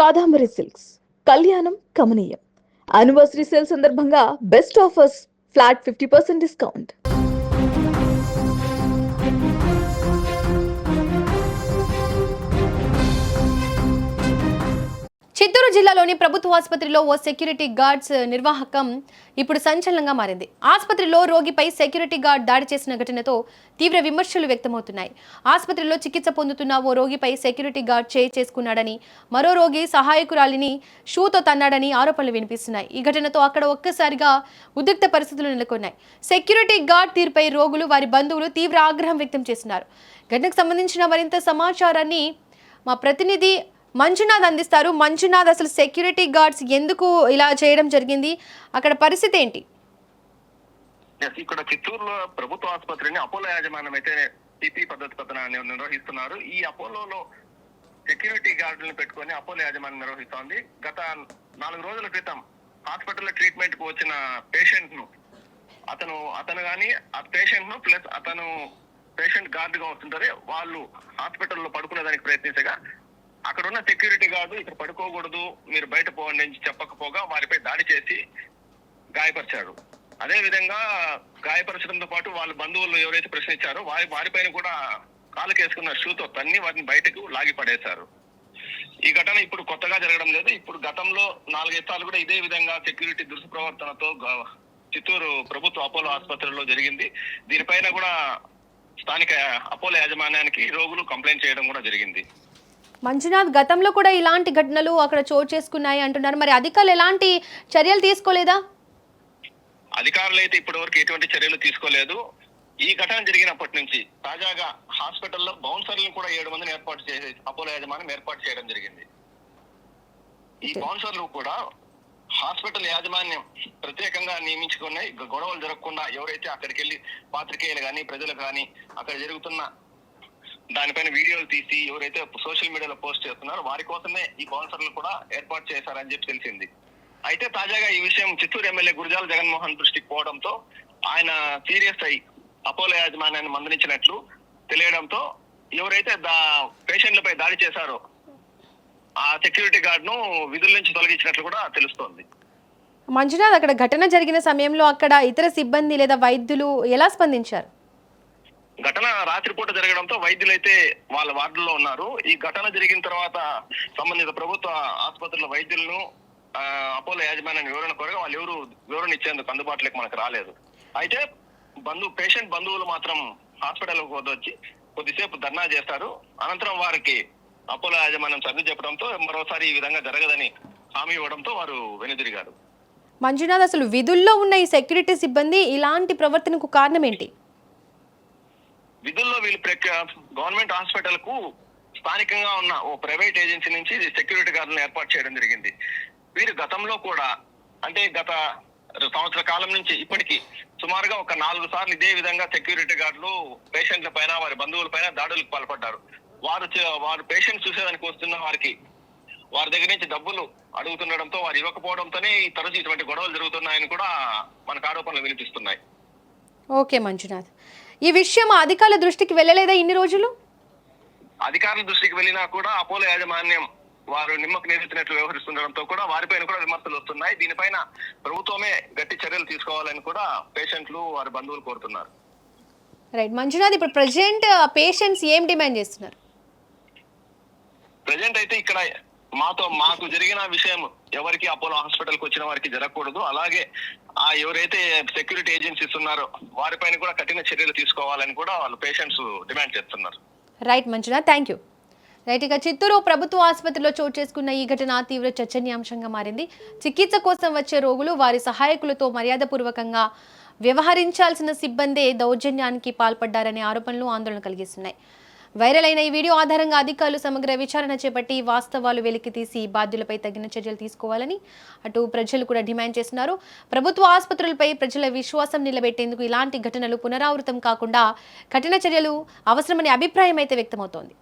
Kadambari silks కళ్యాణం కమనీయం anniversary sale సందర్భంగా best offers flat 50% discount. Chittoor జిల్లాలోని ప్రభుత్వ ఆసుపత్రిలో ఓ సెక్యూరిటీ గార్డ్స్ నిర్వాహకం ఇప్పుడు సంచలనంగా మారింది. ఆసుపత్రిలో రోగిపై సెక్యూరిటీ గార్డ్ దాడి చేసిన ఘటనతో తీవ్ర విమర్శలు వ్యక్తమవుతున్నాయి. ఆసుపత్రిలో చికిత్స పొందుతున్న ఓ రోగిపై సెక్యూరిటీ గార్డ్ చేయి చేసుకున్నాడని, మరో రోగి సహాయకురాలిని షూతో తన్నాడని ఆరోపణలు వినిపిస్తున్నాయి. ఈ ఘటనతో అక్కడ ఒక్కసారిగా ఉద్రిక్త పరిస్థితులు నెలకొన్నాయి. సెక్యూరిటీ గార్డ్ తీరుపై రోగులు, వారి బంధువులు తీవ్ర ఆగ్రహం వ్యక్తం చేస్తున్నారు. ఘటనకు సంబంధించిన మరింత సమాచారాన్ని మా ప్రతినిధి మంజునాథ్ అందిస్తారు. మంజునాథ్, అసలు సెక్యూరిటీ గార్డ్స్ ఎందుకు ఇలా చేయడం జరిగింది, అక్కడ పరిస్థితి ఏంటి? ఇక్కడ చిత్తూరులో ప్రభుత్వ ఆసుపత్రిని అపోలో యాజమాన్యం అయితే టీపీ పద్ధతి నిర్వహిస్తున్నారు. ఈ అపోలోలో సెక్యూరిటీ గార్డులను పెట్టుకొని అపోలో యాజమాన్యం నిర్వహిస్తోంది. గత 4 రోజుల క్రితం హాస్పిటల్లో ట్రీట్మెంట్ కు వచ్చిన పేషెంట్ ను అతను కానీ ఆ పేషెంట్ ను ప్లస్ అతను పేషెంట్ గార్డ్ గా వస్తుంటారే వాళ్ళు హాస్పిటల్లో పడుకునేదానికి ప్రయత్నించగా అక్కడ ఉన్న సెక్యూరిటీ గార్డు ఇక్కడ పడుకోకూడదు, మీరు బయట పోండి అని చెప్పకపోగా వారిపై దాడి చేసి గాయపరిచాడు. అదే విధంగా గాయపరచడంతో పాటు వాళ్ళ బంధువులు ఎవరైతే ప్రశ్నించారో వారిపైన కూడా కాలుకేసుకున్న షూతో తన్ని వారిని బయటకు లాగి పడేశారు. ఈ ఘటన ఇప్పుడు కొత్తగా జరగడం లేదు. ఇప్పుడు గతంలో 4 సార్లు కూడా ఇదే విధంగా సెక్యూరిటీ దుష్ప్రవర్తనతో చిత్తూరు ప్రభుత్వ అపోలో ఆసుపత్రిలో జరిగింది. దీనిపైన కూడా స్థానిక అపోలో యాజమాన్యానికి రోగులు కంప్లైంట్ చేయడం కూడా జరిగింది. మంజునాథ్, గతంలో కూడా ఇలాంటి ఘటనలు అక్కడ చోటు చేసుకున్నాయి అంటున్నారు. మరి అధికారులు ఎలాంటి చర్యలు తీసుకోలేదా? అధికారులు అయితే ఇప్పటి వరకు ఎటువంటి చర్యలు తీసుకోలేదు. ఈ ఘటన జరిగినప్పటి నుంచి తాజాగా హాస్పిటల్లో బౌన్సర్లను కూడా 7 మందిని ఏర్పాటు చేసి అపోలో యాజమాన్యం ఏర్పాటు చేయడం జరిగింది. ఈ బౌన్సర్లు కూడా హాస్పిటల్ యాజమాన్యం ప్రత్యేకంగా నియమించుకున్నాయి. గొడవలు జరగకుండా ఎవరైతే అక్కడికి వెళ్ళి పాత్రికేయులు కానీ ప్రజలు కానీ అక్కడ జరుగుతున్న దానిపైన వీడియోలు తీసి ఎవరైతే సోషల్ మీడియాలో పోస్ట్ చేస్తున్నారో వారి కోసమే ఈ బౌన్సర్లు కూడా ఏర్పాటు చేశారని చెప్పి తెలిసింది. అయితే తాజాగా ఈ విషయం చిత్తూరు ఎమ్మెల్యే గురజాల జగన్మోహన్ దృష్టికి పోవడంతో ఆయన సీరియస్ అయి అపోలో యాజమాన్యాన్ని మందలించినట్లు తెలియడంతో ఎవరైతే పేషెంట్లపై దాడి చేశారో ఆ సెక్యూరిటీ గార్డ్ ను విధుల నుంచి తొలగించినట్లు కూడా తెలుస్తోంది. మంజునాథ్, అక్కడ ఘటన జరిగిన సమయంలో అక్కడ ఇతర సిబ్బంది లేదా వైద్యులు ఎలా స్పందించారు? ఘటన రాత్రిపూట జరగడంతో వైద్యులైతే వాళ్ళ వార్డుల్లో ఉన్నారు. ఈ ఘటన జరిగిన తర్వాత సంబంధిత ప్రభుత్వ ఆసుపత్రుల వైద్యులను అపోలో యాజమాన్యాన్ని వివరణ కోరగా వాళ్ళు ఎవరు వివరణ ఇచ్చేందుకు అందుబాటులోకి మనకు రాలేదు. అయితే పేషెంట్ బంధువులు మాత్రం హాస్పిటల్కి వచ్చి కొద్దిసేపు ధర్నా చేస్తారు. అనంతరం వారికి అపోలో యాజమాన్యం సర్ది చెప్పడంతో మరోసారి ఈ విధంగా జరగదని హామీ ఇవ్వడంతో వారు వెనుదిరిగారు. మంజునాథ్, అసలు విధుల్లో ఉన్న ఈ సెక్యూరిటీ సిబ్బంది ఇలాంటి ప్రవర్తనకు కారణం ఏంటి? విధుల్లో వీళ్ళు గవర్నమెంట్ హాస్పిటల్ కు స్థానికంగా ఉన్న ఓ ప్రైవేట్ ఏజెన్సీ నుంచి సెక్యూరిటీ గార్డులను ఏర్పాటు చేయడం జరిగింది. వీరు గతంలో కూడా అంటే గత సంవత్సర కాలం నుంచి ఇప్పటికీ సుమారుగా ఒక 4 సార్లు ఇదే విధంగా సెక్యూరిటీ గార్డులు పేషెంట్ల పైన వారి బంధువుల పైన దాడులకు పాల్పడ్డారు. వారు పేషెంట్ చూసేదానికి వస్తున్న వారికి వారి దగ్గర నుంచి డబ్బులు అడుగుతుండడంతో వారు ఇవ్వకపోవడంతోనే తరచు ఇటువంటి గొడవలు జరుగుతున్నాయని కూడా మనకు ఆరోపణలు వినిపిస్తున్నాయి. ఓకే మంజునాథ్, ఈ విషయం అధికారుల దృష్టికి వెళ్ళలేదా ఇన్ని రోజులు? అధికారుల దృష్టికి వెళ్ళినా కూడా అపోలో యాజమాన్యం వారు నిమ్మకు నీరెత్తినట్లు వ్యవహరిస్తుండడంతో కూడా వారిపైన కూడా విమర్శలు వస్తున్నాయి. దీనిపైన ప్రభుత్వమే గట్టి చర్యలు తీసుకోవాలని కూడా పేషెంట్లు వారి బంధువులు కోరుతున్నారు. రైట్ మంజునాథ్, ఇప్పుడు ప్రెజెంట్ పేషెంట్స్ ఏం డిమాండ్ చేస్తున్నారు? ప్రెజెంట్ అయితే ఇక్కడ మాకు జరిగిన విషయం ఎవరికి అపోలో హాస్పిటల్ కి వచ్చిన వారికి జరగకూడదు. అలాగే ఎవరైతే సెక్యూరిటీ ఏజెన్సీస్ ఉన్నారో వారిపైన కూడా కఠిన చర్యలు తీసుకోవాలని కూడా వాళ్ళు పేషెంట్స్ డిమాండ్ చేస్తున్నారు. Right Manjunath, thank you. Right, ఇక చిత్తూరు ప్రభుత్వ ఆసుపత్రిలో చోటు చేసుకున్న ఈ ఘటన తీవ్ర చర్చనీయాంశంగా మారింది. చికిత్స కోసం వచ్చే రోగులు, వారి సహాయకులతో మర్యాదపూర్వకంగా వ్యవహరించాల్సిన సిబ్బందే దౌర్జన్యానికి పాల్పడ్డారనే ఆరోపణలు ఆందోళన కలిగిస్తున్నాయి. వైరల్ అయిన ఈ వీడియో ఆధారంగా అధికారులు సమగ్ర విచారణ చేపట్టి వాస్తవాలు వెలికితీసి బాధ్యులపై తగిన చర్యలు తీసుకోవాలని అటు ప్రజలు కూడా డిమాండ్ చేస్తున్నారు. ప్రభుత్వ ఆసుపత్రులపై ప్రజల విశ్వాసం నిలబెట్టేందుకు ఇలాంటి ఘటనలు పునరావృతం కాకుండా కఠిన చర్యలు అవసరమనే అభిప్రాయం అయితే వ్యక్తమవుతోంది.